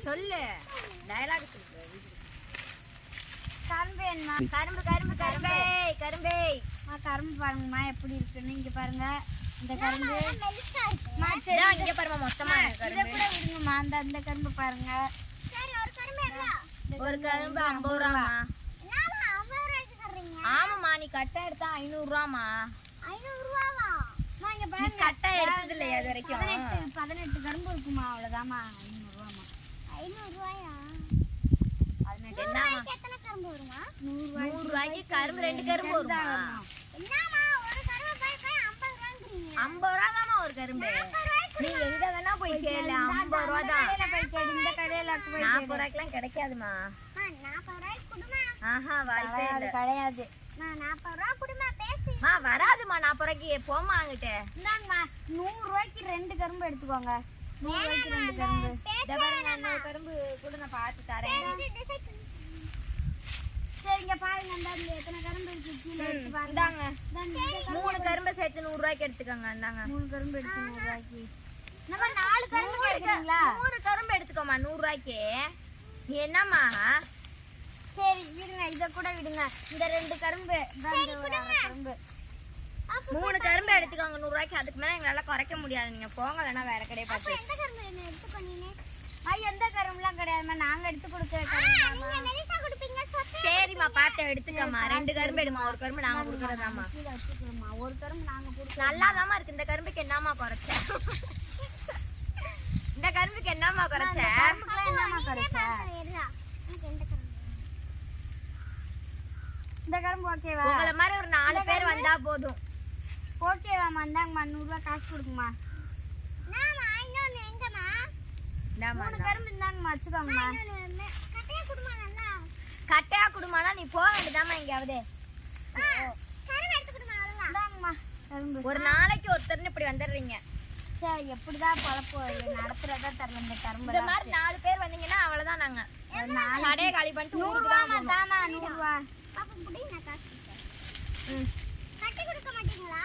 சொல்லு டயலாக் சொல்லு. கரும்பு வேணுமா? கரும்பு கரும்பு கரும்பே கரும்பே. கரும்பு பாருங்கம்மா எப்படி இருக்குன்னு. இங்க பாருங்க இந்த கரும்பு இங்க பாருமா மொத்தமா இதை கூட விடுங்கம்மா. அந்த கரும்பு பாருங்க. ஒரு கரும்பு 50 ரூபாமா. ஆமாம்மா நீ கட்டை எடுத்தா 500 ரூபாமா. 500 ரூபாவா? இங்க நீ பாருங்க கட்டை எடுத்தது இல்லையா இது வரைக்கும்? 18 கரும்பு இருக்குமா. அவ்வளவுதாம்மா. 500 ரூபாமா. 500 ரூபாயா? 18 என்னமா? எத்தனை கரும்பு வருமா? 100 ரூபாய்க்கு கரும்பு 2 கரும்பு வருமா? என்னம்மா ஒரு கரும்பு போய் 50 ரூபாய்ங்கறீங்க? 50 ரூபா தாமா ஒரு கரும்பு. நீ எங்க வேணா போய் கேளு 50 ரூபா தான். இந்த கடையில போய் 40 ரூபாய்க்குலாம் கிடைக்காதுமா. 40 ரூபாய்க்கு குடுமா. ஆஹா வாய்ப்பே இல்ல. கிடையாது. 40 ரூபாய் குடுமா பேசி. வராதுமா 40 ரூபாய்க்கு போமா அங்கிட்டு. இந்தாங்கம்மா 100 ரூபாய்க்கு 2 கரும்பு எடுத்துக்கோங்க. 100 ரூபாய்க்கு 2 கரும்பு. இத பாருங்க அந்த கரும்பு கூட நான் பார்த்து தரேன். சரிங்க பாருங்க இந்த எத்தனை கரும்பு இருக்கு கீழ எடுத்து பாருங்க. இந்தாங்க 3 கரும்பு சேர்த்து 100 ரூபாய்க்கு எடுத்துக்கோங்க. இந்தாங்க 3 கரும்பு எடுத்து 100 ரூபாய்க்கு. நம்ம 4 கரும்பு எடுக்கறீங்களா? 100 கரும்பு எடுத்துக்கோமா 100 ரூபாய்க்கு. நீ என்னம்மா? சரி விடுங்க இத கூட விடுங்க. இந்த 2 கரும்பு கரும்பு 3 கரும்பு எடுத்துக்கோங்க 100 ரூபாய்க்கு. அதுக்கு மேல எங்களால குறைக்க முடியாது. நீங்க போங்க இல்லனா வேற கடையை பார்த்து. எந்த கரும்பு என்ன எடுத்துக்கோனீங்க? எந்த கரும்புலாம் கிடையாதுமா. நாங்க எடுத்து கொடுக்கிற கரும்பு. நீங்க மெலிசா கொடுப்பீங்க சொத்தை. சரிம்மா பார்த்து எடுத்துக்கம்மா. 2 கரும்பு எடுமா. ஒரு கரும்பு நாங்க கொடுக்கறதாம்மா. கீழ வச்சுக்கிறோம்மா. ஒரு கரும்பு நாங்க கொடுக்கறோம். நல்லாதாம்மா இருக்கு. இந்த கரும்புக்கு என்னம்மா குறைச்ச? இந்த கரும்புக்கு என்னம்மா குறைச்ச? கரும்புக்குலாம் என்னம்மா குறைச்ச? இந்த கரும்பு ஓகேவா? உங்கள மாதிரி ஒரு 4 பேர் வந்தா போதும். ஓகேவாமா. இந்தாங்கம்மா 100 ரூபாய் காசு கொடுங்கம்மா. நாமா இன்னொன்னு எங்கம்மா? இந்தாம்மா 3 கரும்பு இந்தாங்கம்மா வச்சுக்கோங்கம்மா. கட்டையா குடுமா நல்லா. கட்டையா குடுமானா நீ போக வேண்டியதாம்மா எங்கயாவது. கரும்பு எடுத்து குடுமா அவ்வளவுதான். இந்தாங்கம்மா கரும்பு. ஒரு நாளைக்கு ஒருத்தர்னு இப்படி வந்துடுறீங்க. சரி எப்படிதான் பழப்போ நடத்துறதா தெரியல இந்த கரும்பு. இந்த மாதிரி 4 பேர் வந்தீங்கன்னா அவ்வளவுதான். நாங்க கடையை காலி பண்ணிட்டு 100 ரூபாய் தாமா. 100 ரூபாய். பாப்பா புடி நான் காசு கொடுத்தேன். கட்டி கொடுக்க மாட்டீங்களா?